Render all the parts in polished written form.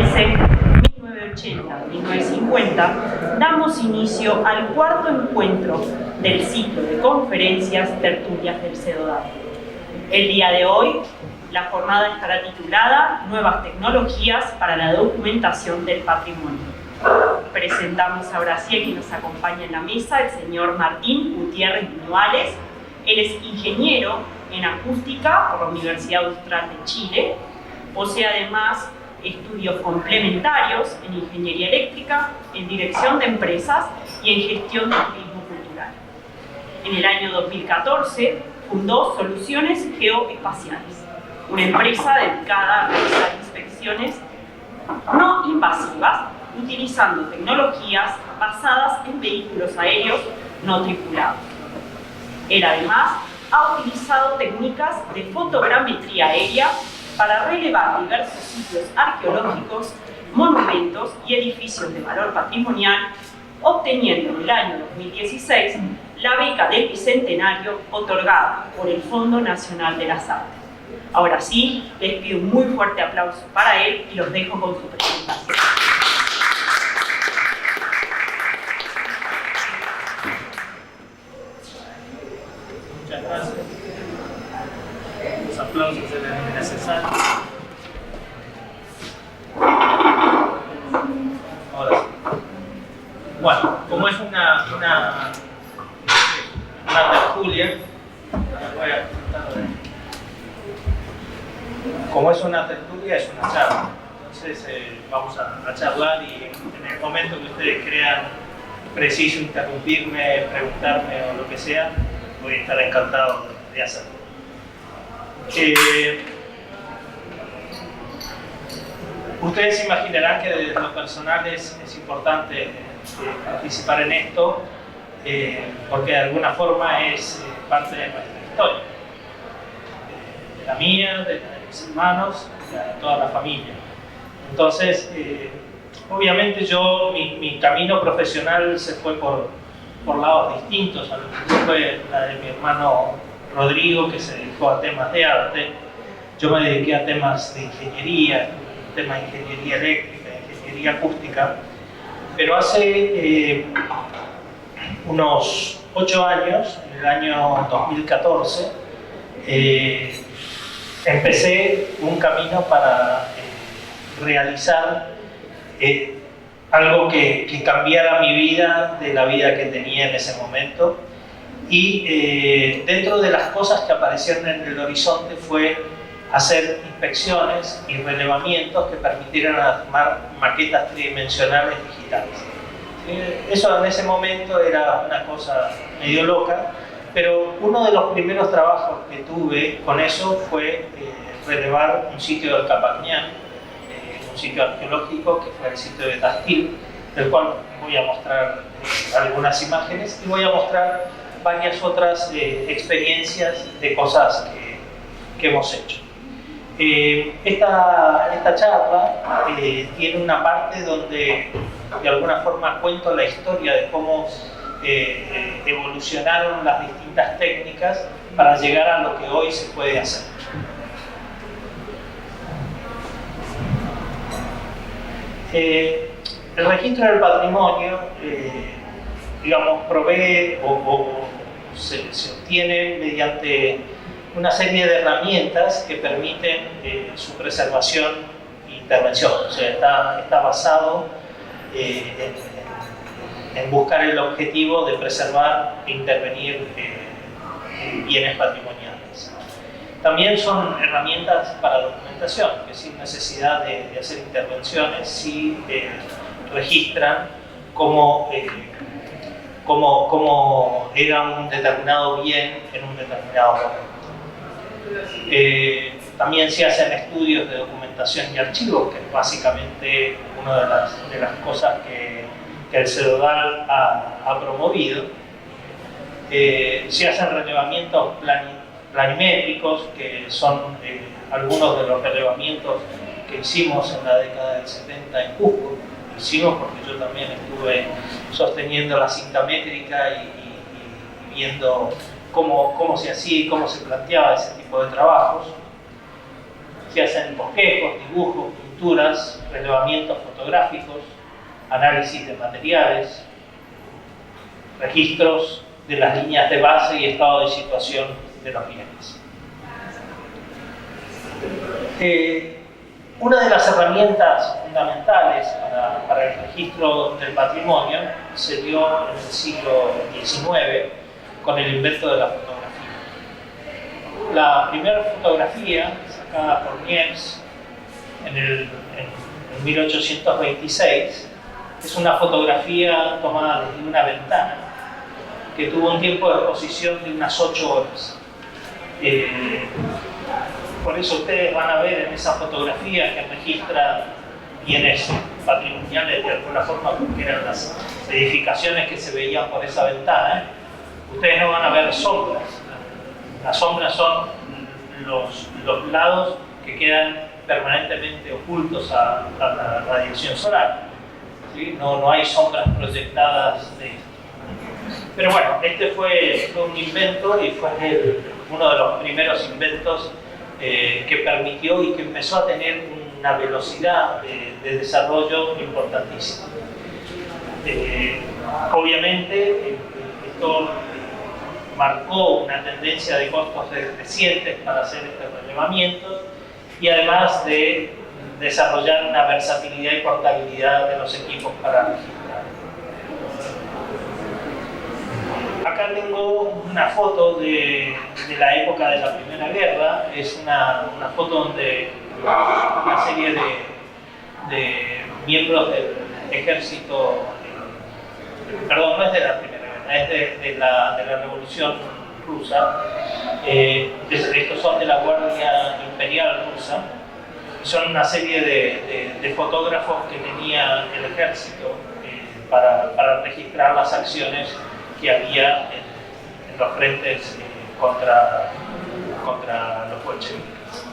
Bonaerense 1980-1950, damos inicio al cuarto encuentro del ciclo de conferencias Tertulias del CEDODAP. El día de hoy, la jornada estará titulada Nuevas tecnologías para la documentación del patrimonio. Presentamos ahora sí a quien nos acompaña en la mesa, el señor Martín Gutiérrez Viñuales. Él es ingeniero en acústica por la Universidad Austral de Chile. Posee además estudios complementarios en ingeniería eléctrica, en dirección de empresas y en gestión de turismo cultural. En el año 2014 fundó Soluciones Geoespaciales, una empresa dedicada a realizar inspecciones no invasivas utilizando tecnologías basadas en vehículos aéreos no tripulados. Él además ha utilizado técnicas de fotogrametría aérea para relevar diversos sitios arqueológicos, monumentos y edificios de valor patrimonial, obteniendo en el año 2016 la beca del Bicentenario otorgada por el Fondo Nacional de las Artes. Ahora sí, les pido un muy fuerte aplauso para él y los dejo con su presentación. Muchas gracias. Los aplausos eran necesarios. Ahora sí. Bueno, como es una tertulia, voy a como es una tertulia, es una charla. Entonces vamos a charlar y en el momento que ustedes crean preciso interrumpirme, preguntarme o lo que sea, voy a estar encantado de hacerlo. Ustedes imaginarán que desde lo personal es importante participar en esto porque de alguna forma es parte de nuestra historia, de la mía, de mis hermanos, de toda la familia. Entonces, obviamente mi camino profesional se fue por lados distintos a lo que fue la de mi hermano Rodrigo, que se dedicó a temas de arte. Yo me dediqué a temas de ingeniería, temas de ingeniería eléctrica, ingeniería acústica, pero hace unos 8 años, en el año 2014, empecé un camino para realizar algo que cambiara mi vida de la vida que tenía en ese momento. Y dentro de las cosas que aparecieron en el horizonte fue hacer inspecciones y relevamientos que permitieran armar maquetas tridimensionales digitales. Eso en ese momento era una cosa medio loca, pero uno de los primeros trabajos que tuve con eso fue relevar un sitio del Capañán, un sitio arqueológico que fue el sitio de Tastil, del cual voy a mostrar algunas imágenes y voy a mostrar varias otras experiencias de cosas que hemos hecho. Esta charla tiene una parte donde de alguna forma cuento la historia de cómo evolucionaron las distintas técnicas para llegar a lo que hoy se puede hacer. El registro del patrimonio, digamos, provee o se obtiene mediante una serie de herramientas que permiten su preservación e intervención. O sea, está basado en buscar el objetivo de preservar e intervenir bienes patrimoniales. También son herramientas para documentación, que sin necesidad de hacer intervenciones, sí registran cómo era un determinado bien en un determinado momento. También se hacen estudios de documentación y archivos, que es básicamente una de las cosas que el CEDODAL ha promovido. Se hacen relevamientos planimétricos, que son algunos de los relevamientos que hicimos en la década del 70 en Cusco. Hicimos porque yo también estuve sosteniendo la cinta métrica y viendo cómo se hacía y cómo se planteaba ese tipo de trabajos. Se hacen bosquejos, dibujos, estructuras, relevamientos fotográficos, análisis de materiales, registros de las líneas de base y estado de situación de los bienes. Una de las herramientas fundamentales para el registro del patrimonio se dio en el siglo XIX con el invento de la fotografía. La primera fotografía, sacada por Niepce en 1826, es una fotografía tomada desde una ventana que tuvo un tiempo de exposición de unas 8 horas. Por eso ustedes van a ver en esa fotografía que registra bienes patrimoniales de alguna forma, porque eran las edificaciones que se veían por esa ventana. Ustedes no van a ver sombras. Las sombras son los lados que quedan permanentemente ocultos a la radiación solar. ¿Sí? No hay sombras proyectadas de esto. Pero bueno, este fue un invento y fue uno de los primeros inventos que permitió y que empezó a tener una velocidad de desarrollo importantísima. Obviamente, esto marcó una tendencia de costos crecientes para hacer estos relevamientos y además de desarrollar una versatilidad y portabilidad de los equipos para registrar. Acá tengo una foto de la época de la Primera Guerra. Es una foto donde una serie de miembros del ejército, perdón, no es de la Primera Guerra, es de la Revolución Rusa. Estos son de la Guardia Imperial Rusa. Son una serie de fotógrafos que tenía el ejército para registrar las acciones que había en los frentes contra los bolcheviques.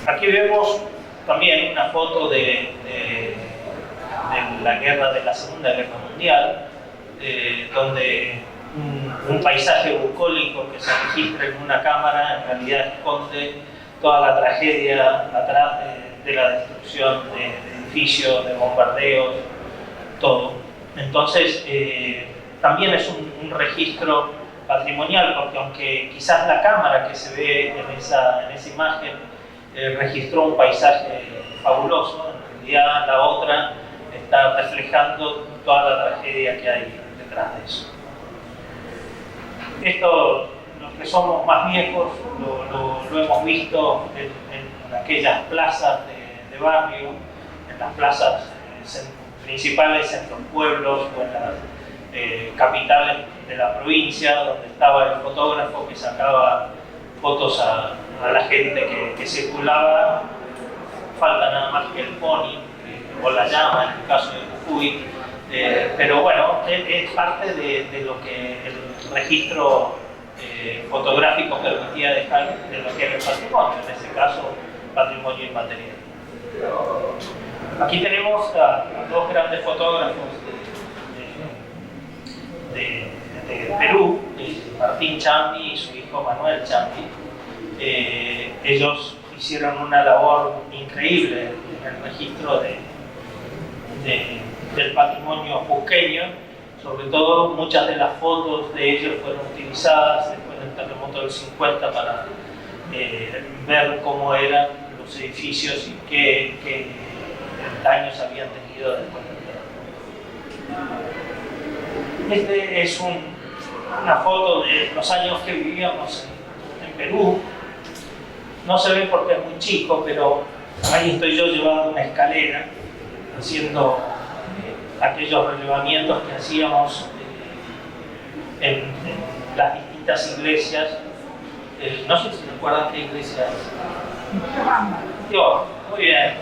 Aquí vemos también una foto de la Segunda Guerra Mundial, donde un paisaje bucólico que se registra en una cámara en realidad esconde toda la tragedia atrás de la destrucción de edificios, de bombardeos, todo. Entonces, también es un registro patrimonial, porque aunque quizás la cámara que se ve en esa imagen registró un paisaje fabuloso, en realidad la otra está reflejando toda la tragedia que hay detrás de eso. Esto, los que somos más viejos, lo hemos visto en aquellas plazas de barrio, en las plazas principales en los pueblos o en las capitales de la provincia, donde estaba el fotógrafo que sacaba fotos a la gente que circulaba. Falta nada más que el pony o la llama en el caso de Jujuy, pero bueno, es parte de lo que el registro fotográfico permitía dejar de lo que era el patrimonio, en este caso patrimonio inmaterial. Aquí tenemos a dos grandes fotógrafos de Perú, Martín Chambi y su hijo Manuel Chambi. Ellos hicieron una labor increíble en el registro del patrimonio cusqueño. Sobre todo, muchas de las fotos de ellos fueron utilizadas después del terremoto del 50 para ver cómo eran los edificios y qué daños habían tenido después del terremoto. Este es una foto de los años que vivíamos en Perú. No se ve porque es muy chico, pero ahí estoy yo llevando una escalera, haciendo aquellos relevamientos que hacíamos en las distintas iglesias. No sé si recuerdan qué iglesia es. Dios, muy bien.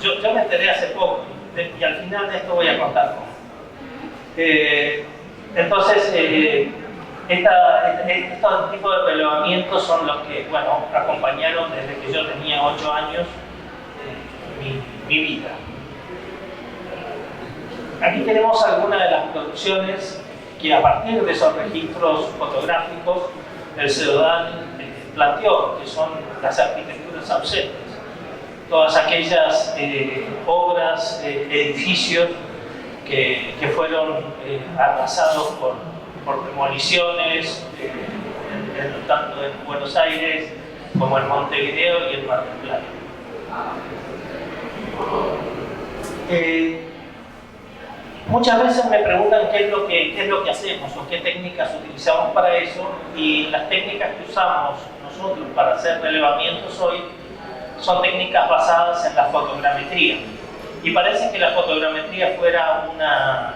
Yo me enteré hace poco y al final de esto voy a contar cómo. Entonces, estos tipos de relevamientos son los que, bueno, acompañaron desde que yo tenía 8 años mi vida. Aquí tenemos algunas de las producciones que a partir de esos registros fotográficos el CEDODAN planteó, que son las arquitecturas los ausentes. Todas aquellas obras, edificios que fueron arrasados por demoliciones, tanto en Buenos Aires como en Montevideo y en Mar del Plata. Muchas veces me preguntan qué es lo que hacemos o qué técnicas utilizamos para eso, y las técnicas que usamos nosotros para hacer relevamientos hoy son técnicas basadas en la fotogrametría. Y parece que la fotogrametría fuera una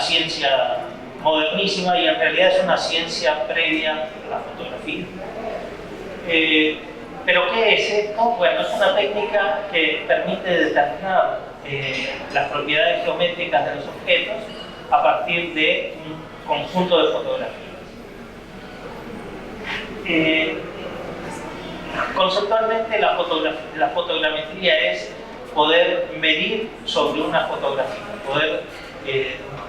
ciencia modernísima, y en realidad es una ciencia previa a la fotografía. ¿Pero qué es esto? Bueno, es una técnica que permite determinar las propiedades geométricas de los objetos a partir de un conjunto de fotografías. Conceptualmente, la fotogrametría es poder medir sobre una fotografía, poder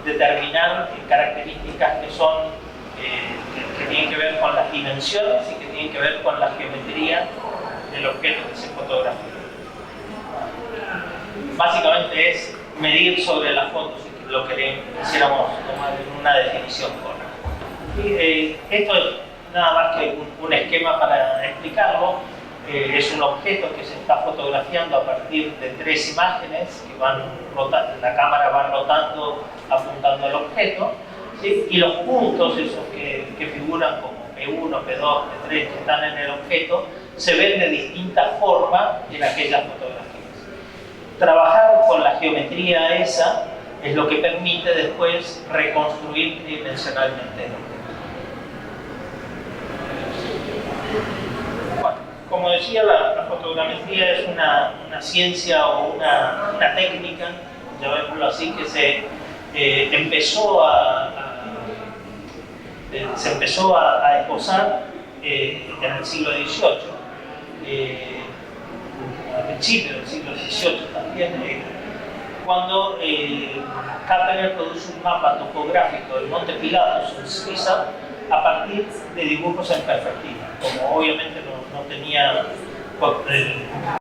determinar características que tienen que ver con las dimensiones y que tienen que ver con la geometría del objeto que se fotografía. Básicamente es medir sobre las fotos, si lo quisiéramos tomar en una definición correcta. Esto es nada más que un esquema para explicarlo. Es un objeto que se está fotografiando a partir de 3 imágenes que van rotando, la cámara va rotando apuntando al objeto, ¿sí? Y los puntos, esos que figuran como P1, P2, P3, que están en el objeto, se ven de distintas formas en aquellas fotografías. Trabajar con la geometría esa es lo que permite después reconstruir tridimensionalmente el objeto. Bueno, como decía, la fotogrametría es una ciencia o una técnica, llamémoslo así, que se empezó a esbozar en el siglo XVIII, al principio del siglo XVIII también, cuando Kepler produce un mapa topográfico del Monte Pilatus en Suiza a partir de dibujos en perspectiva. Como obviamente no tenía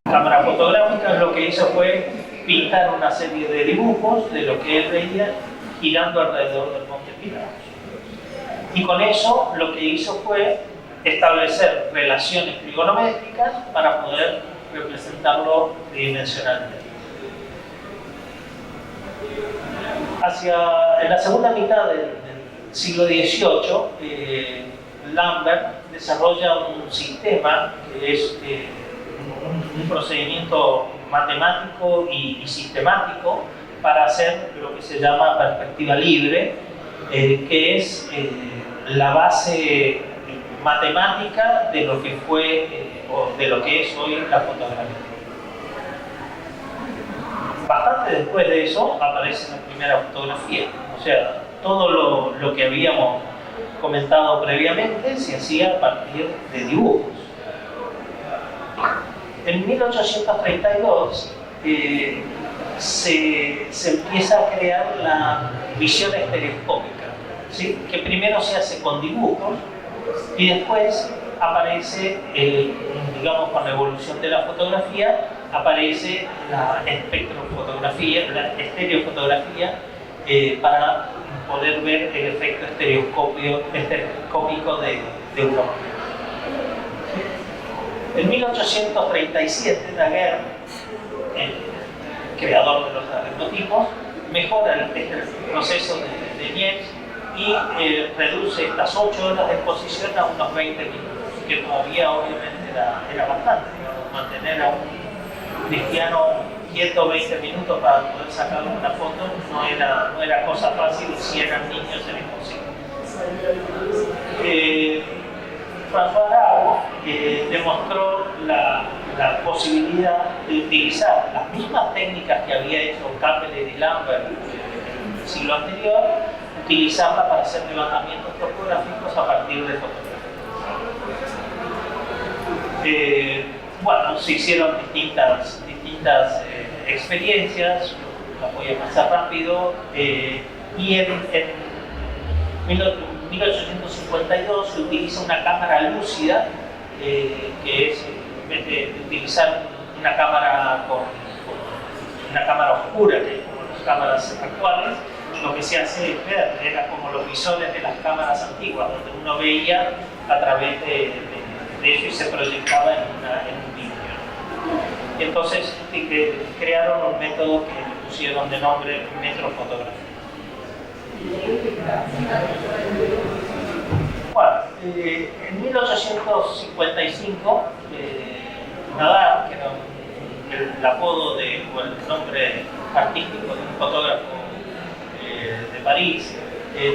cámara fotográfica, lo que hizo fue pintar una serie de dibujos de lo que él veía girando alrededor del Monte Pilatus. Y con eso lo que hizo fue establecer relaciones trigonométricas para poder representarlo tridimensionalmente. En la segunda mitad del siglo XVIII, Lambert desarrolla un sistema que es un procedimiento matemático y sistemático para hacer lo que se llama perspectiva libre, que es la base matemática de lo que fue o de lo que es hoy la fotografía. Bastante después de eso aparece la primera fotografía, o sea, todo lo que habíamos comentado previamente se hacía a partir de dibujos. En 1832 se empieza a crear la visión estereoscópica, ¿sí? Que primero se hace con dibujos y después aparece, digamos, con la evolución de la fotografía, aparece la espectrofotografía, la estereofotografía, para poder ver el efecto estereoscópico de un objeto. En 1837, Daguerre, el creador de los daguerrotipos, mejora el proceso de Niepce y reduce estas 8 horas de exposición a unos 20 minutos, que todavía obviamente era bastante. Mantener a un cristiano quieto 20 minutos para poder sacar una foto no era cosa fácil, y si eran niños era imposible. François Arago demostró la posibilidad de utilizar las mismas técnicas que había hecho Kepler y Lambert en el siglo anterior, utilizarla para hacer levantamientos topográficos a partir de fotografías. Bueno, se hicieron distintas experiencias, las voy a pasar rápido, y en 1852 se utiliza una cámara lúcida que es, en vez de utilizar una cámara una cámara oscura, que es como las cámaras actuales, lo que se hace es ver, era como los visores de las cámaras antiguas, donde uno veía a través de eso y se proyectaba en un vídeo. Y entonces crearon un método que le pusieron de nombre metrofotografía. Bueno, en 1855, Nadar, que era el apodo o el nombre artístico de un fotógrafo de París,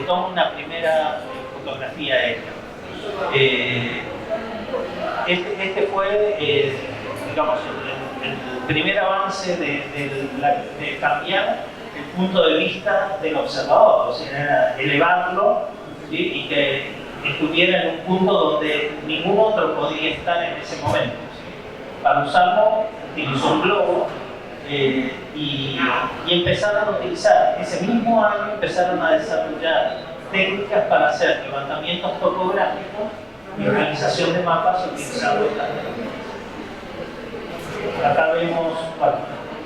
toma una primera fotografía aérea. Este fue, digamos, el primer avance de cambiar el punto de vista del observador, o sea, era elevarlo, ¿sí? Y que estuviera en un punto donde ningún otro podría estar en ese momento. ¿Sí? Para usarlo, utilizó un globo y empezaron a utilizar, ese mismo año empezaron a desarrollar técnicas para hacer levantamientos topográficos y organización de mapas utilizando estas técnicas. Acá vemos, bueno,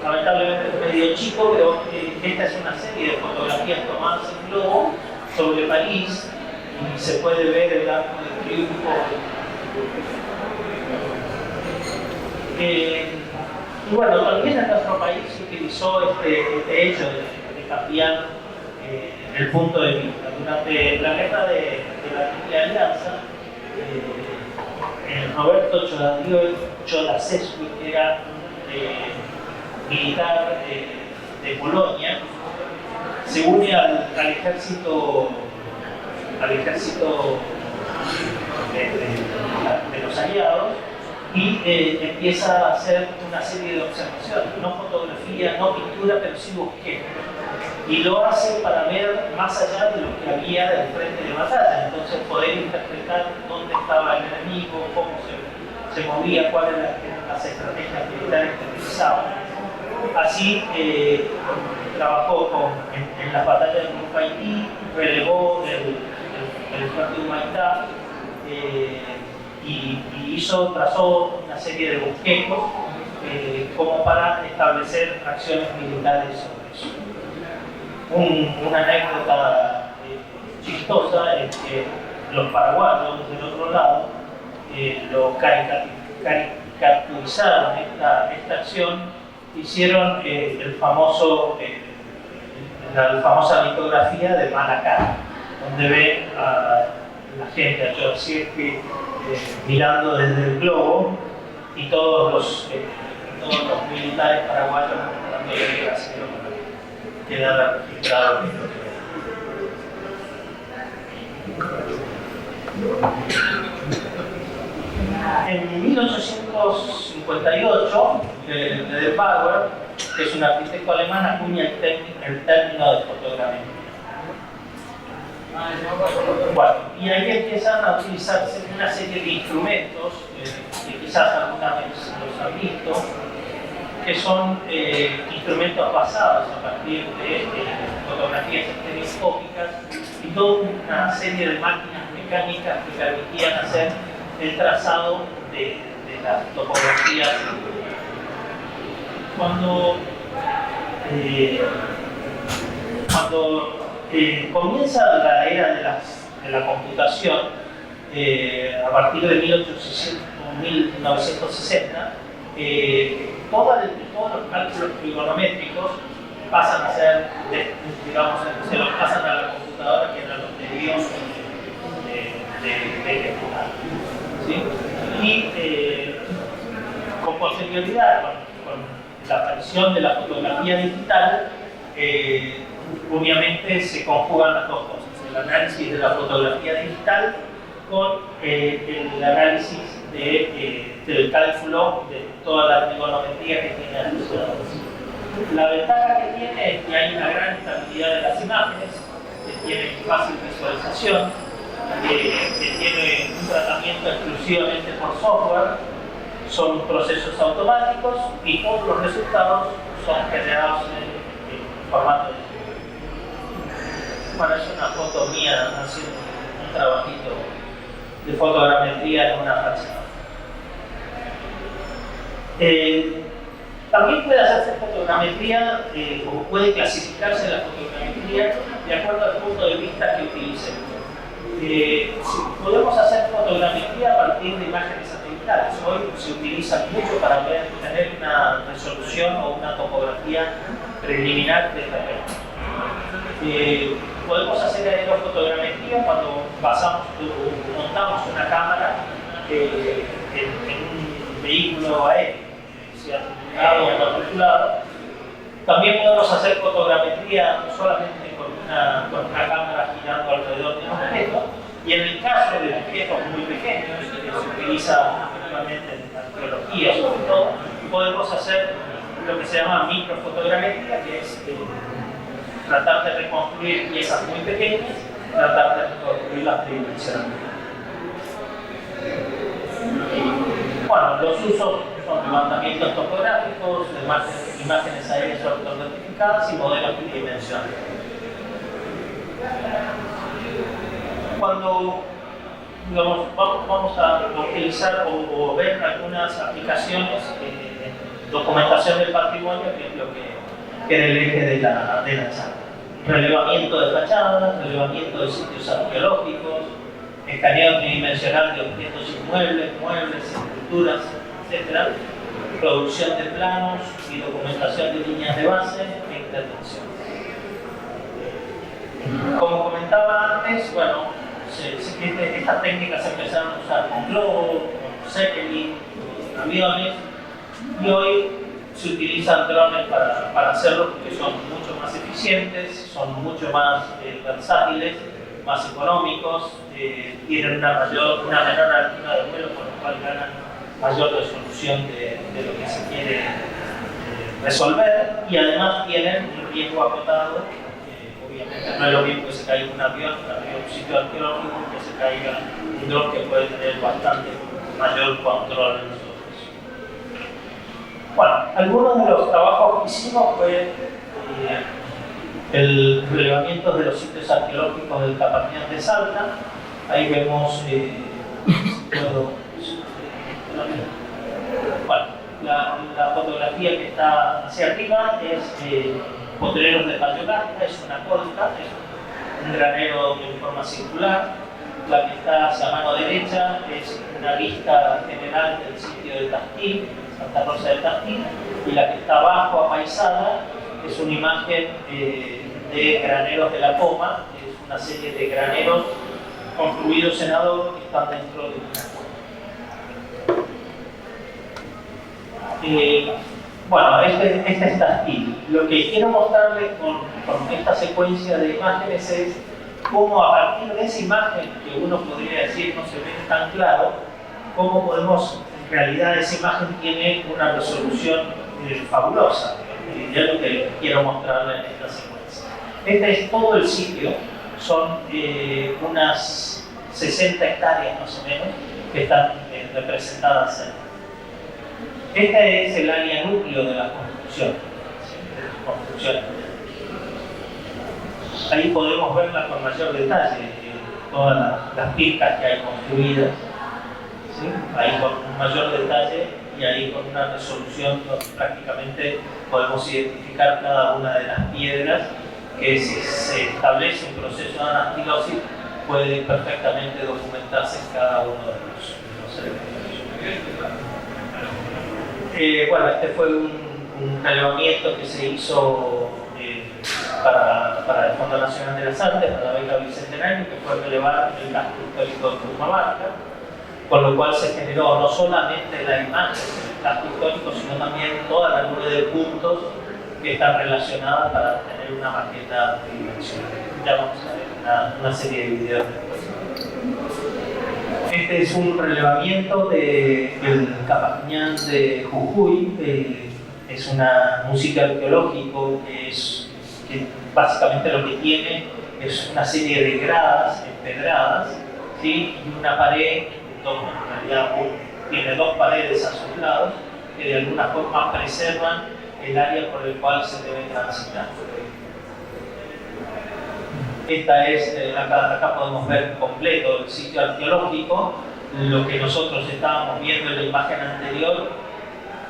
lamentablemente es medio chico, pero esta es una serie de fotografías tomadas en globo sobre París y se puede ver el arco de triunfo. Y bueno, también en nuestro país se utilizó este hecho de cambiar el punto de vista. Durante la guerra de la Triple Alianza, Roberto Chodaczewski, que era militar de Polonia, se une al ejército de los aliados y empieza a hacer una serie de observaciones, no fotografía, no pintura, pero sí bosquejo. Y lo hace para ver más allá de lo que había del frente de batalla, entonces poder interpretar dónde estaba el enemigo, cómo se movía, cuáles eran las estrategias militares que utilizaban. Así trabajó en las batallas de Monfalcone, relevó el fuerte de Humaitá y trazó una serie de bosquejos como para establecer acciones militares sobre eso. Una anécdota chistosa es que los paraguayos del otro lado lo caricaturizaron esta acción, hicieron la famosa litografía de Malacá, donde ve a la gente, a Chodaczewski mirando desde el globo y todos los militares paraguayos dándole gracias. Queda registrado. En 1858, Power, que es un arquitecto alemán, acuña el término de fotogrametría. Bueno, y ahí empiezan a utilizarse una serie de instrumentos que quizás alguna vez los han visto, que son instrumentos basados a partir de fotografías estereoscópicas y toda una serie de máquinas mecánicas que permitían hacer el trazado de las topografías. Cuando comienza la era de la computación, a partir de 1960, todos los cálculos trigonométricos pasan a ser, se los pasan a la computadora, que eran los medios de ejecutar. ¿Sí? Y con posterioridad, con la aparición de la fotografía digital, obviamente se conjugan las dos cosas, el análisis de la fotografía digital con el análisis del cálculo de toda la trigonometría que tiene asociada. La ventaja que tiene es que hay una gran estabilidad de las imágenes, que tiene fácil visualización, que tiene un tratamiento exclusivamente por software, son procesos automáticos y todos los resultados son generados en formato de. Bueno, es una foto mía haciendo un trabajito de fotogrametría en una fracción. También puede hacerse fotogrametría o puede clasificarse la fotogrametría de acuerdo al punto de vista que utilicemos. Podemos hacer fotogrametría a partir de imágenes satelitales. Hoy se utiliza mucho para tener una resolución o una topografía preliminar de terreno. Podemos hacer aerofotogrametría cuando montamos una cámara en un vehículo aéreo, sea tripulado o no tripulado. También podemos hacer fotogrametría solamente con una cámara girando alrededor de un objeto, y en el caso de objetos muy pequeños, que se utiliza actualmente en arqueología sobre todo, podemos hacer lo que se llama microfotogrametría, que es tratar de reconstruir piezas muy pequeñas, tratar de reconstruirlas tridimensionalmente. Bueno, los usos son levantamientos topográficos, imágenes aéreas ortonotificadas y modelos tridimensionales. Cuando vamos a utilizar o ver algunas aplicaciones en documentación del patrimonio, que es lo que era el eje de la charla. Relevamiento de fachadas, relevamiento de sitios arqueológicos, escaneo tridimensional de objetos inmuebles, muebles, estructuras, etc. Producción de planos y documentación de líneas de base e intervención. Como comentaba antes, bueno, estas técnicas se empezaron a usar con globos, con Zeppelin, con aviones, y hoy se utilizan drones para hacerlo porque son mucho más eficientes, son mucho más versátiles, más económicos, tienen una menor altura de vuelo, con lo cual ganan mayor resolución de lo que se quiere resolver, y además tienen un riesgo acotado. Obviamente no es lo mismo que se caiga un avión en un sitio arqueológico que se caiga un dron, que puede tener bastante mayor control en nosotros. Bueno, algunos de los trabajos que hicimos fue el relevamiento de los sitios arqueológicos del Capañán de Salta. Ahí vemos bueno, la fotografía que está hacia arriba es Potreros de Payolasta, es una colca, es un granero en forma circular. La que está hacia mano derecha es una vista general del sitio de Tastil, Santa Rosa de Tastil, y la que está abajo, apaisada, es una imagen de graneros de la Poma, que es una serie de graneros construidos en adobe que están dentro de una cueva. Bueno, este es Tastil. Lo que quiero mostrarles con esta secuencia de imágenes es cómo a partir de esa imagen, que uno podría decir no se ve tan claro, cómo podemos, en realidad esa imagen tiene una resolución fabulosa. Y es lo que quiero mostrarles en esta secuencia. Este es todo el sitio, son unas 60 hectáreas más o menos que están representadas en. Este es el área núcleo de la construcción. Ahí podemos verla con mayor detalle, todas las pistas que hay construidas, ¿sí? Ahí con mayor detalle y ahí con una resolución donde prácticamente podemos identificar cada una de las piedras, que si se establece un proceso de anastilosis puede perfectamente documentarse en cada uno de los elementos. Bueno, este fue un relevamiento que se hizo para el Fondo Nacional de las Artes, para la beca bicentenario, que fue relevar el casco histórico de Purmamarca, con lo cual se generó no solamente la imagen del casco histórico, sino también toda la nube de puntos que están relacionadas para tener una maqueta tridimensional. Ya vamos a ver una serie de videos después. Este es un relevamiento del Capañán de Jujuy. Es un sitio arqueológico que básicamente lo que tiene es una serie de gradas empedradas, ¿sí? Y una pared, en realidad tiene dos paredes a sus lados que de alguna forma preservan el área por el cual se debe transitar. Esta es, acá podemos ver completo el sitio arqueológico. Lo que nosotros estábamos viendo en la imagen anterior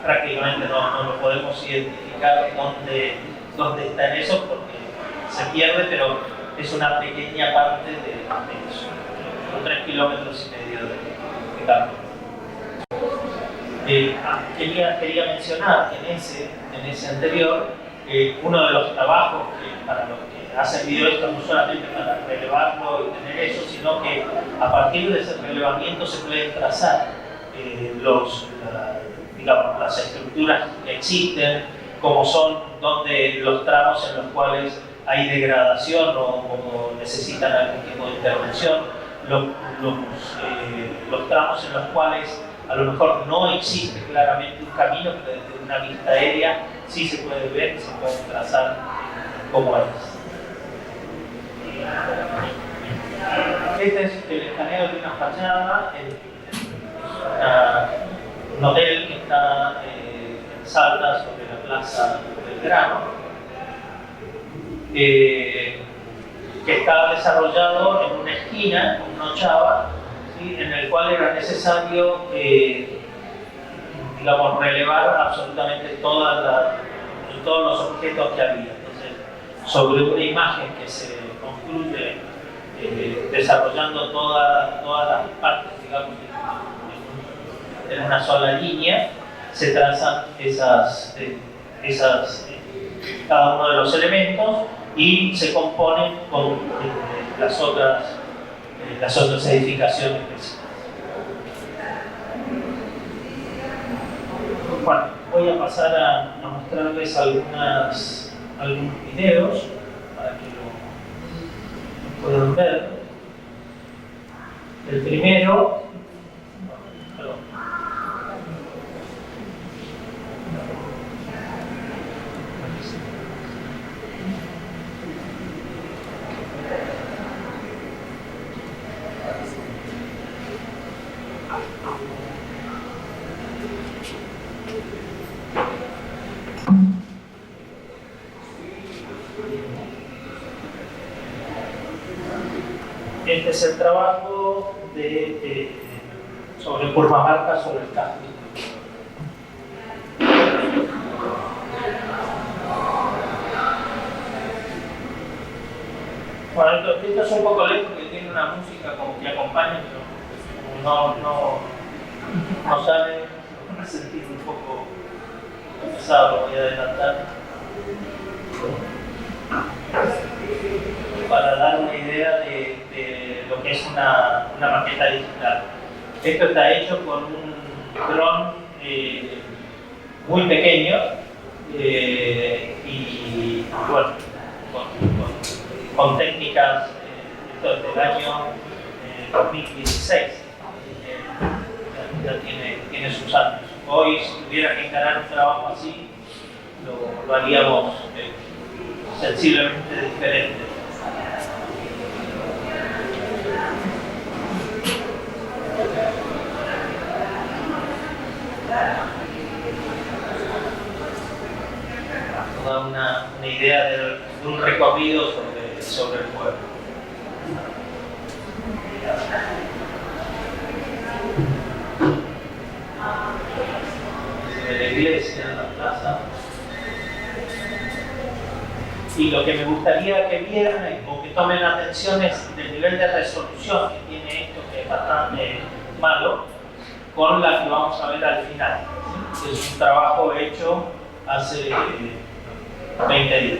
prácticamente no lo podemos identificar dónde está en eso porque se pierde, pero es una pequeña parte de eso, son 3,5 kilómetros de campo. Quería mencionar que en ese anterior, uno de los trabajos para los que ha servido esto no solamente para relevarlo y tener eso, sino que a partir de ese relevamiento se pueden trazar las estructuras que existen, como son donde los tramos en los cuales hay degradación o necesitan algún tipo de intervención, los tramos en los cuales a lo mejor no existe claramente un camino, pero desde una vista aérea sí se puede ver, se puede trazar cómo es. Este es el escaneo de una fachada, un hotel que está en Salta, sobre la plaza Belgrano, que está desarrollado en una esquina, en una ochava, ¿sí? En el cual era necesario relevar absolutamente todos los objetos que había. Entonces, sobre una imagen que se construye desarrollando todas las partes, digamos, en una sola línea, se trazan cada uno de los elementos y se componen con las otras edificaciones. Bueno, voy a pasar a mostrarles algunos videos para que lo puedan ver. El primero, este es el trabajo sobre curvamarca sobre el casco. Bueno, esto es un poco lento porque tiene una música como que acompaña, pero no sale, me voy a sentir un poco pesado, lo voy a adelantar. Para dar una idea de lo que es una maqueta digital. Esto está hecho con un dron muy pequeño y bueno, con técnicas, esto es del año 2016, ya tiene sus años. Hoy, si tuviera que encarar un trabajo así, lo haríamos sensiblemente diferente. Da una idea de un recorrido sobre el pueblo. De la iglesia, la plaza. Y lo que me gustaría que vieran o que tomen atención es del nivel de resolución que tiene esto, que es bastante malo, con la que vamos a ver al final. Es un trabajo hecho hace 20 días.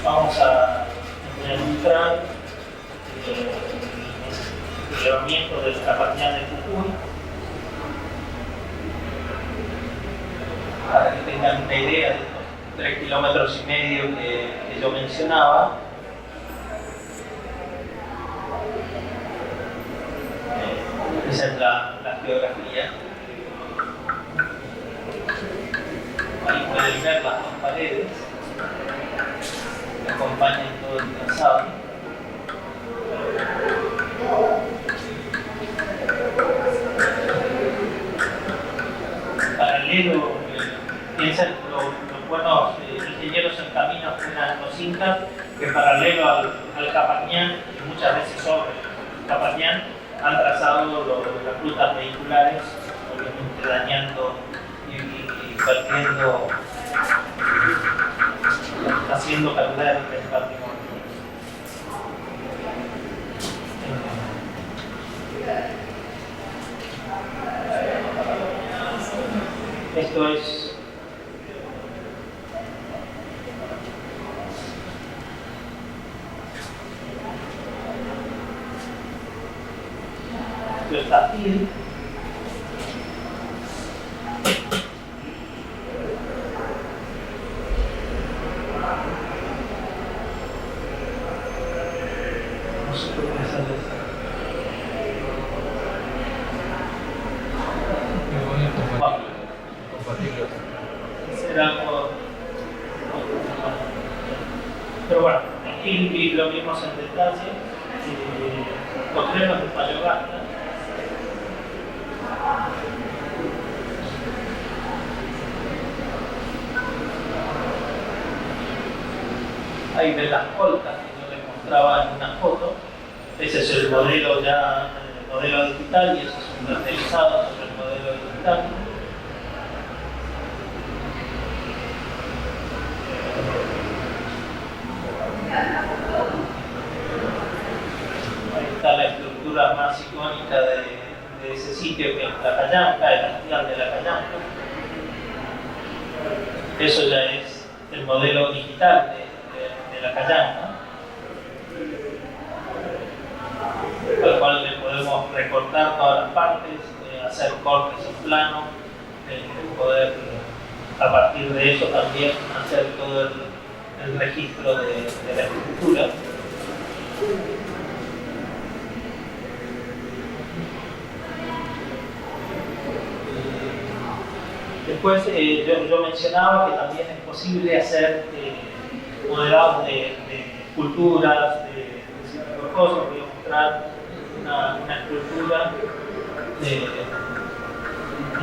Vamos a mostrar el llevamiento de la capacidad de Jujuy para que tengan una idea de estos 3,5 kilómetros que yo mencionaba. Esa es la geografía. Ahí pueden ver las dos paredes que acompañan todo el trazado. Paralelo, piensen los buenos ingenieros en caminos que eran los incas, que paralelo al Capañán, y muchas veces sobre el Capañán, han trazado las rutas vehiculares, obviamente dañando y perdiendo, haciendo perder el patrimonio. Esto es Tafil. No sé por qué me sale eso. Será algo. Pero bueno, aquí lo vimos en detalle. Potreros de Fayogasta. Ahí ven las coltas que yo les mostraba en una foto. Ese es el modelo ya, el modelo digital, y eso es un renderizado sobre el modelo digital. Ahí está la estructura más icónica de ese sitio, que es la Callampa, el Castigal de la Callampa. Eso ya es el modelo digital de la Callampa, al cual le podemos recortar todas las partes, hacer cortes en plano, poder a partir de eso también hacer todo el registro de la estructura. Después yo mencionaba que también es posible hacer modelados de esculturas, de ese tipo de cosas. Voy a mostrar una escultura de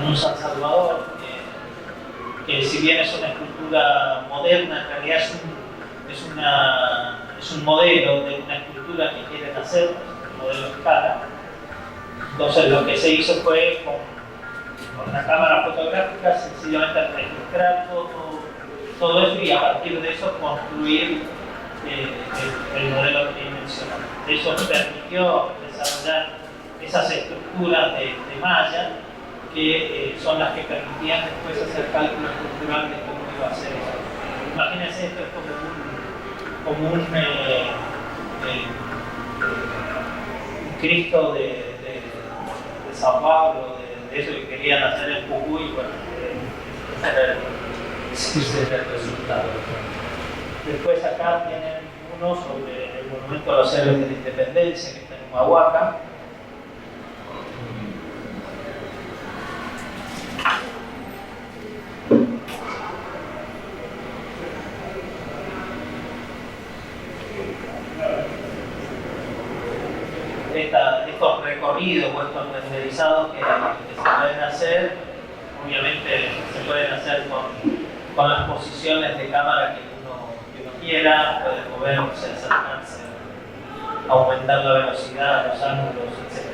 un San Salvador, que si bien es una escultura moderna, en realidad es un modelo de una escultura que quieren hacer, un modelo a escala. Entonces lo que se hizo fue con una cámara fotográfica sencillamente registrar todo eso y a partir de eso construir el modelo tridimensional. Eso permitió desarrollar esas estructuras de malla que son las que permitían después hacer cálculo estructural de cómo iba a ser eso. Imagínense, esto es como un Cristo de Sao Paulo, de eso que querían hacer en Jujuy. Bueno, ese era el resultado. Después acá tienen uno sobre el monumento a los héroes de la independencia, que está en Humahuaca. Estos recorridos o estos renderizados que se pueden hacer, obviamente se pueden hacer con las posiciones de cámara que uno quiera, puede moverse, acercarse, aumentar la velocidad, los ángulos, etc.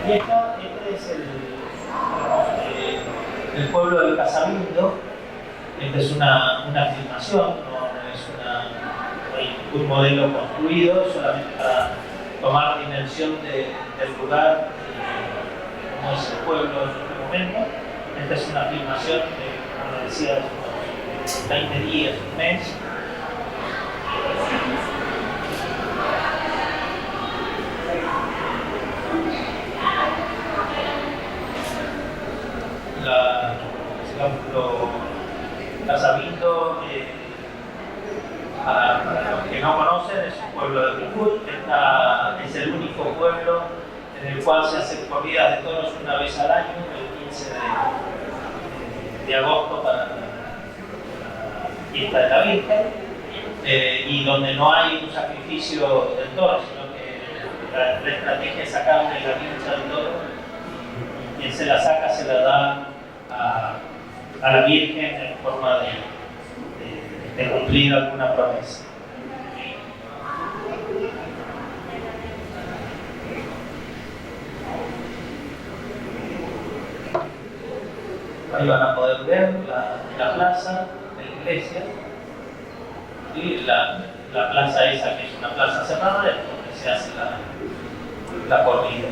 Y este es el pueblo de Casabindo. Esta es una filmación, no es un modelo construido, solamente para tomar dimensión del lugar, cómo es el pueblo en este momento. Esta es una filmación de, como decía, unos 20 días, un mes. Casabindo, para los que no conocen, es un pueblo de Jujuy. Es el único pueblo en el cual se hacen corridas de toros una vez al año, el 15 de agosto para la fiesta de la Virgen, y donde no hay un sacrificio del toro, sino que la estrategia es sacarle la vincha del toro, y quien se la saca se la da a la Virgen en forma de cumplir alguna promesa. Ahí van a poder ver la plaza de la iglesia, y la plaza esa que es una plaza cerrada, es donde se hace la corrida.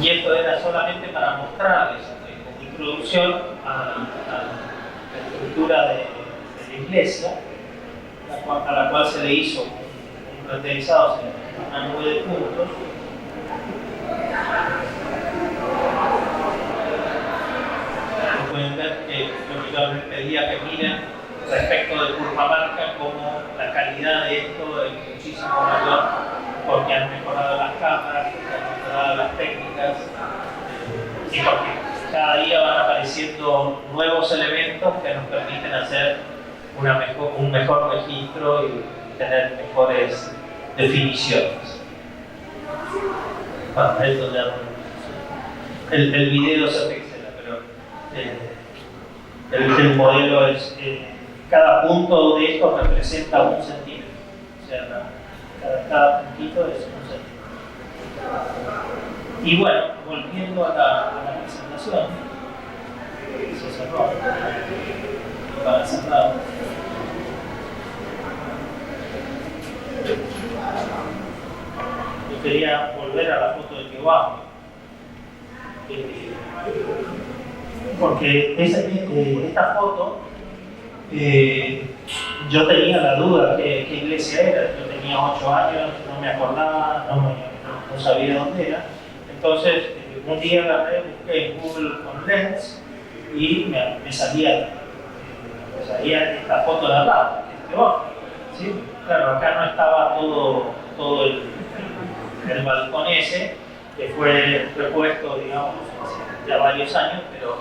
Y esto era solamente para mostrarles como introducción a la estructura de la iglesia, a la cual se le hizo un renderizado, una nube de puntos. Pueden ver que lo que yo les pedía que miren respecto de Purmamarca, como la calidad de esto es muchísimo mayor, porque han mejorado las cámaras, porque han mejorado las técnicas, y porque cada día van apareciendo nuevos elementos que nos permiten hacer un mejor registro y tener mejores definiciones. Bueno, esto ya el video se pixela, pero el modelo es cada punto de esto representa 1 centímetro, o sea, cada puntito es 1 centímetro. Y bueno, volviendo a la presentación, se cerró para cerrar. Yo quería volver a la foto de Teobaldo, porque esta foto yo tenía la duda qué iglesia era. Yo tenía 8 años, no me acordaba, no sabía dónde era. Entonces un día busqué en Google con Lens y me salía esta foto de al lado, ¿sí? Claro, acá no estaba todo el balcón ese, que fue puesto, digamos, hace ya varios años, pero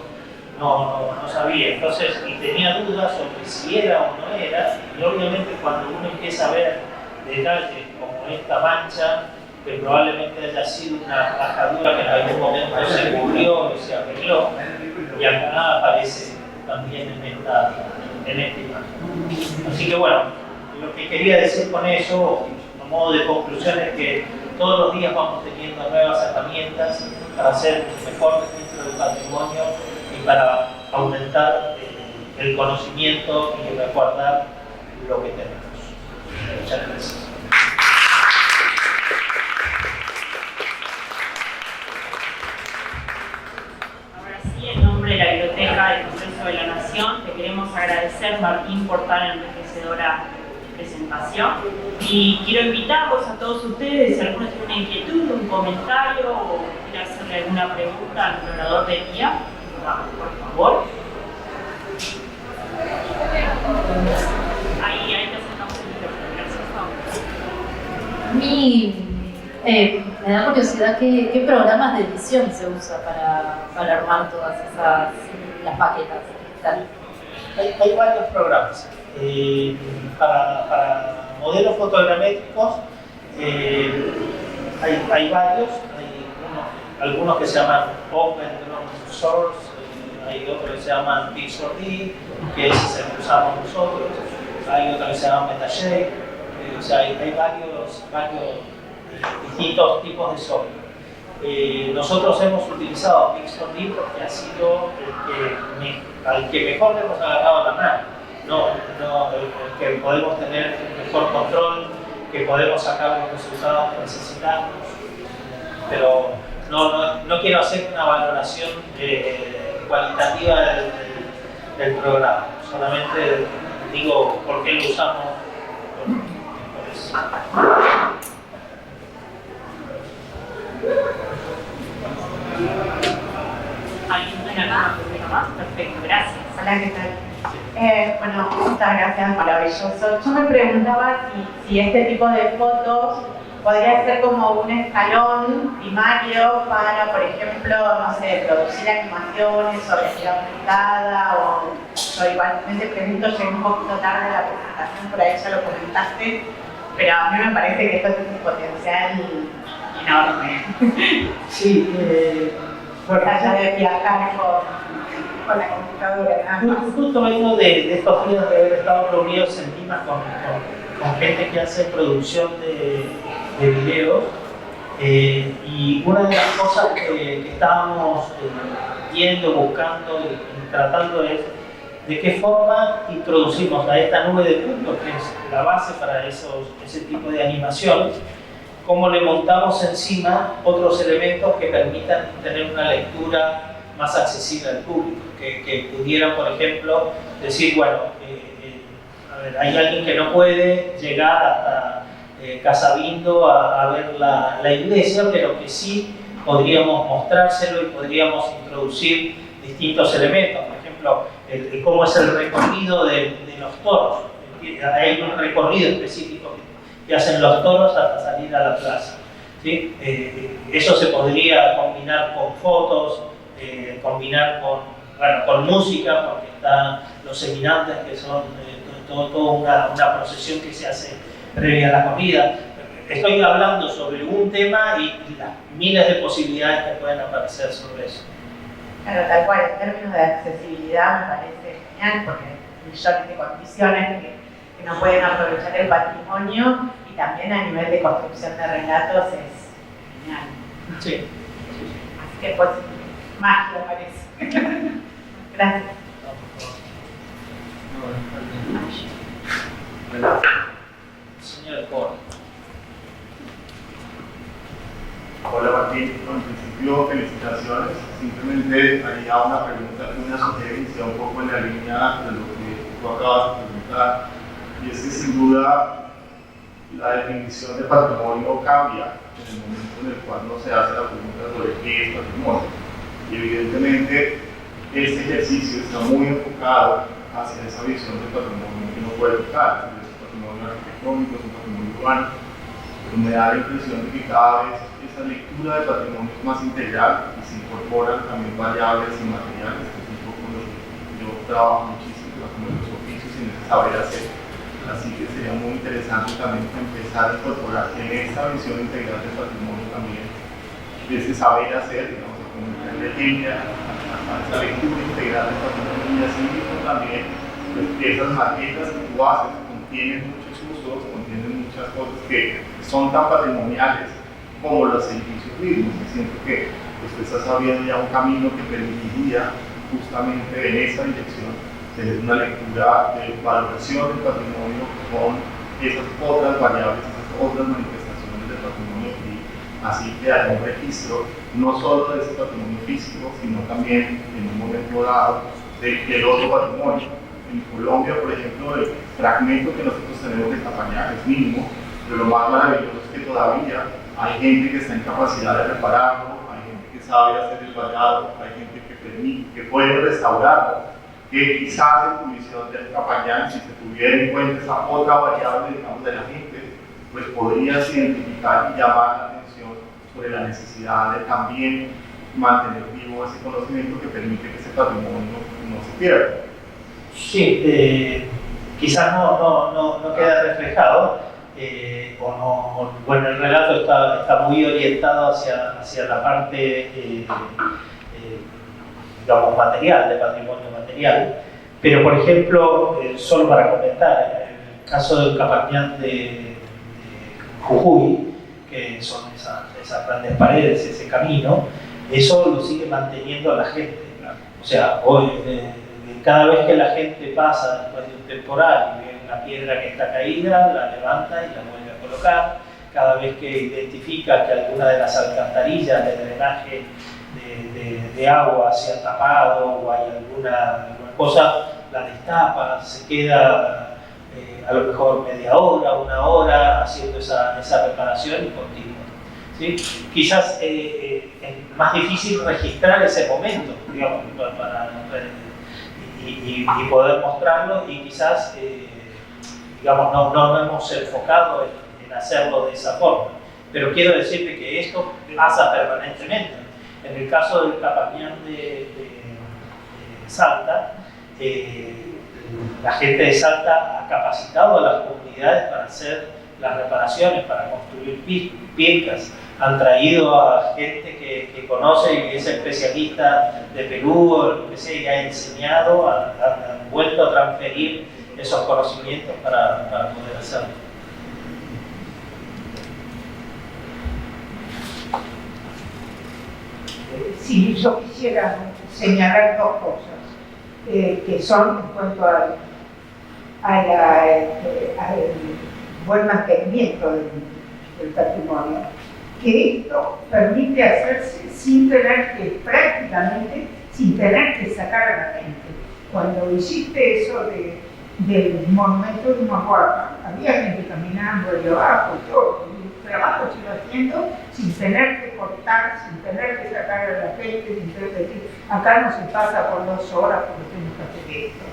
no sabía. Entonces, y tenía dudas sobre si era o no era, y obviamente cuando uno empieza a ver detalles como esta mancha, que probablemente haya sido una rajadura que en algún momento se cubrió y se arregló, y acá aparece también en esta imagen. Así que bueno, lo que quería decir con eso, a modo de conclusión, es que todos los días vamos teniendo nuevas herramientas para hacer un mejor registro del patrimonio y para aumentar el conocimiento y recordar lo que tenemos. Muchas gracias. Ahora sí, en nombre de la Biblioteca del Congreso de la Nación, te queremos agradecer, Martín, por tan enriquecedora presentación, y quiero invitarlos a todos ustedes, si alguno tiene una inquietud, un comentario o quiere hacerle alguna pregunta al orador del día, por favor. Ahí te acercamos el micrófono. Me da curiosidad qué programas de edición se usa para armar todas las maquetas digitales. Hay varios programas. Para modelos fotogramétricos hay varios, algunos que se llaman Open Drone Source, hay otros que se llaman Pixar-D, que es el que usamos nosotros, hay otros que se llaman Metashape, o sea, hay varios distintos tipos de software. Nosotros hemos utilizado Pixar-D porque ha sido al que mejor le hemos agarrado la mano. Que podemos tener un mejor control, que podemos sacar los resultados que necesitamos, pero no quiero hacer una valoración cualitativa del programa, solamente digo por qué lo usamos. Por eso. ¿Alguien tiene alguna pregunta más? Perfecto, gracias. Hola, ¿qué tal? Bueno, muchas gracias, maravilloso. Yo me preguntaba si este tipo de fotos podría ser como un escalón primario para, por ejemplo, no sé, producir animaciones o realidad aumentada, o yo igualmente pregunto, llegué un poquito tarde a la presentación, por ahí ya lo comentaste, pero a mí me parece que esto tiene un potencial enorme. Sí, Más allá de viajar con la computadora, nada más. justo vengo de estos días de haber estado reunidos en Lima con gente que hace producción de videos, y una de las cosas que estábamos viendo, buscando y tratando es de qué forma introducimos a esta nube de puntos, que es la base para ese tipo de animación, cómo le montamos encima otros elementos que permitan tener una lectura más accesible al público, que pudieran, por ejemplo, decir, bueno, a ver, hay alguien que no puede llegar hasta Casabindo a ver la iglesia, pero que sí podríamos mostrárselo y podríamos introducir distintos elementos, por ejemplo, cómo es el recorrido de los toros. Hay un recorrido específico que hacen los toros hasta salir a la plaza, ¿sí? Eso se podría combinar con fotos, combinar con música, porque están los seminantes, que son toda una procesión que se hace previa a la corrida. Estoy hablando sobre un tema y las miles de posibilidades que pueden aparecer sobre eso. Claro, tal cual, en términos de accesibilidad me parece genial, porque hay millones de condiciones que no pueden aprovechar el patrimonio, y también a nivel de construcción de relatos es genial. Sí. Así que pues, magia parece. Gracias. Señor Cor. Hola Martín, en principio felicitaciones. Simplemente haría una pregunta, una sugerencia un poco en la línea de lo que tú acabas de preguntar, y es que sin duda la definición de patrimonio cambia en el momento en el cual no se hace la pregunta sobre qué es patrimonio. Y evidentemente este ejercicio está muy enfocado hacia esa visión del patrimonio que no puede tocar, es un patrimonio arquitectónico, es un patrimonio urbano, pero me da la impresión de que cada vez esa lectura de patrimonio es más integral y se incorporan también variables y materiales, que es un poco lo que yo trabajo muchísimo como en los oficios y en ese saber hacer. Así que sería muy interesante también empezar a incorporar en esta visión integral del patrimonio también ese saber hacer, digamos, como un ejemplo, esa lectura integral del patrimonio, y así mismo también pues, esas maquetas que tú haces contienen muchos usos, contienen muchas cosas que son tan patrimoniales como los edificios mismos, y siento que usted está sabiendo ya un camino que permitiría justamente en esa dirección tener una lectura de valoración del patrimonio con esas otras variables, esas otras manifestaciones del patrimonio, y así crear un registro no solo de ese patrimonio físico, sino también en un momento dado del otro patrimonio. En Colombia, por ejemplo, el fragmento que nosotros tenemos de Capañá es mínimo, pero lo más maravilloso es que todavía hay gente que está en capacidad de repararlo, hay gente que sabe hacer el vallado, hay gente que puede restaurarlo, que quizás en tu visión del Capañán, si se tuviera en cuenta esa otra variable, digamos, de la gente, pues podrías identificar y llamar la atención sobre la necesidad de también mantener vivo ese conocimiento que permite que ese patrimonio no se pierda. Sí, quizás no queda reflejado, bueno, el relato está muy orientado hacia la parte digamos, material, de patrimonio material. Pero, por ejemplo, solo para comentar, el caso del Capañán de Jujuy, que son esas grandes paredes, ese camino, eso lo sigue manteniendo la gente. O sea, hoy, cada vez que la gente pasa después de un temporal y ve una piedra que está caída, la levanta y la vuelve a colocar. Cada vez que identifica que alguna de las alcantarillas de drenaje de agua se ha tapado o hay alguna cosa, la destapa, se queda a lo mejor media hora, una hora haciendo esa reparación y continua. ¿Sí? Quizás es más difícil registrar ese momento, digamos, y poder mostrarlo, y quizás digamos, no hemos enfocado en hacerlo de esa forma. Pero quiero decirte que esto pasa permanentemente. En el caso del Capapñán de Salta, la gente de Salta ha capacitado a las comunidades para hacer las reparaciones, para construir pircas. Han traído a gente que conoce y es especialista de Perú o lo que sea, y ha enseñado, han vuelto a transferir esos conocimientos para poder hacerlo. Sí, yo quisiera señalar dos cosas que son en cuanto al buen mantenimiento del patrimonio, que esto permite hacerse sin tener que, prácticamente, sin tener que sacar a la gente. Cuando hiciste eso del monumento de Humahuaca, había gente caminando ahí abajo y todo, y el trabajo se iba haciendo sin tener que cortar, sin tener que sacar a la gente, sin tener que decir, acá no se pasa por 2 horas porque tenemos que hacer esto.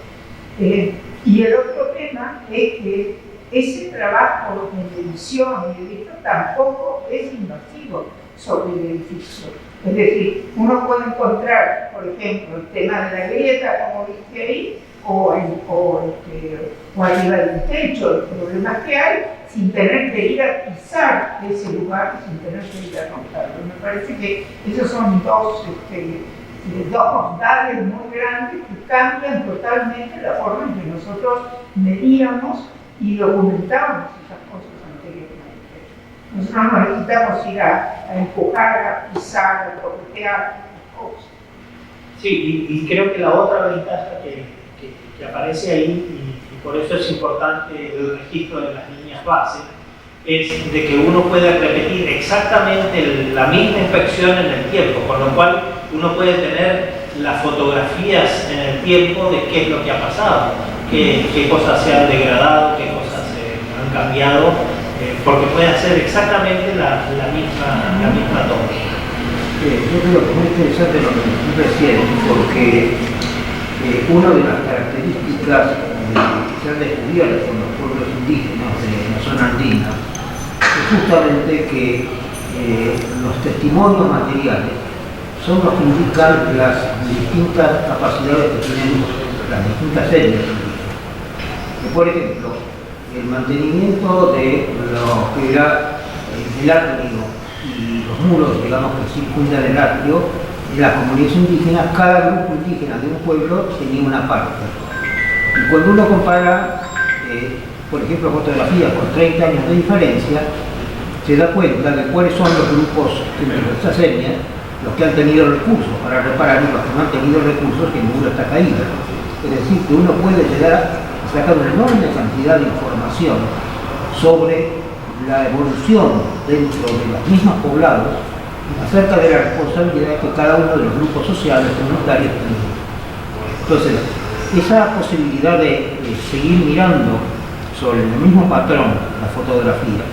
Y el otro tema es que ese trabajo de edición y de esto tampoco es invasivo sobre el edificio. Es decir, uno puede encontrar, por ejemplo, el tema de la grieta, como viste ahí, o arriba del techo, los problemas que hay, sin tener que ir a pisar ese lugar, sin tener que ir a romperlo. Me parece que esos son dos bondades muy grandes que cambian totalmente la forma en que nosotros medíamos y documentábamos esas cosas anteriormente. Nosotros no necesitamos ir a empujar, a pisar, a toquetear cosas. Sí, y creo que la otra ventaja que aparece ahí, y por eso es importante el registro de las líneas base, es de que uno puede repetir exactamente la misma inspección en el tiempo, con lo cual uno puede tener las fotografías en el tiempo de qué es lo que ha pasado, qué cosas se han degradado, qué cosas se han cambiado, porque puede hacer exactamente la misma toma. Yo creo que es muy interesante lo que tú recién, porque una de las características que se han descubierto con los pueblos indígenas de la zona andina es justamente que los testimonios materiales son los que indican las distintas capacidades que tienen las distintas etnias indígenas. Por ejemplo, el mantenimiento de lo que era el atrio y los muros, digamos, que circundan el atrio, en las comunidades indígenas, cada grupo indígena de un pueblo tenía una parte. Y cuando uno compara, por ejemplo, fotografías con 30 años de diferencia, se da cuenta de cuáles son los grupos entre esas etnias, los que han tenido recursos para reparar y los que no han tenido recursos, que el muro está caído. Es decir, que uno puede llegar a sacar una enorme cantidad de información sobre la evolución dentro de los mismos poblados acerca de la responsabilidad que cada uno de los grupos sociales comunitarios tiene. Entonces, esa posibilidad de seguir mirando sobre el mismo patrón la fotografía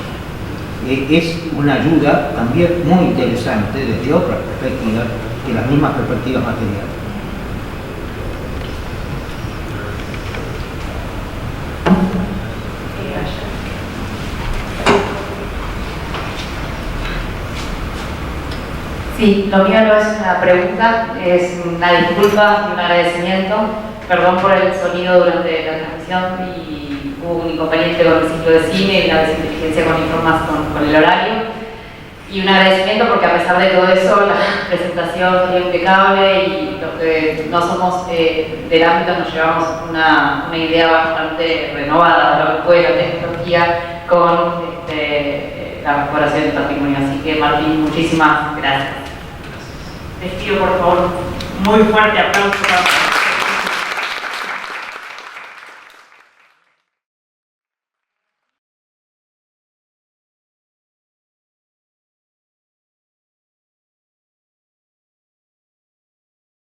es una ayuda también muy interesante desde otras perspectivas que las mismas perspectivas materiales. Sí, lo mío no es una pregunta, es una disculpa y un agradecimiento. Perdón por el sonido durante la transmisión y hubo un inconveniente con el ciclo de cine y una desintelligencia con el horario. Y un agradecimiento porque a pesar de todo eso la presentación fue impecable y los que no somos del ámbito nos llevamos una idea bastante renovada de lo que fue la tecnología con la mejoración del patrimonio. Así que Martín, muchísimas gracias. Les pido por favor muy fuerte aplauso para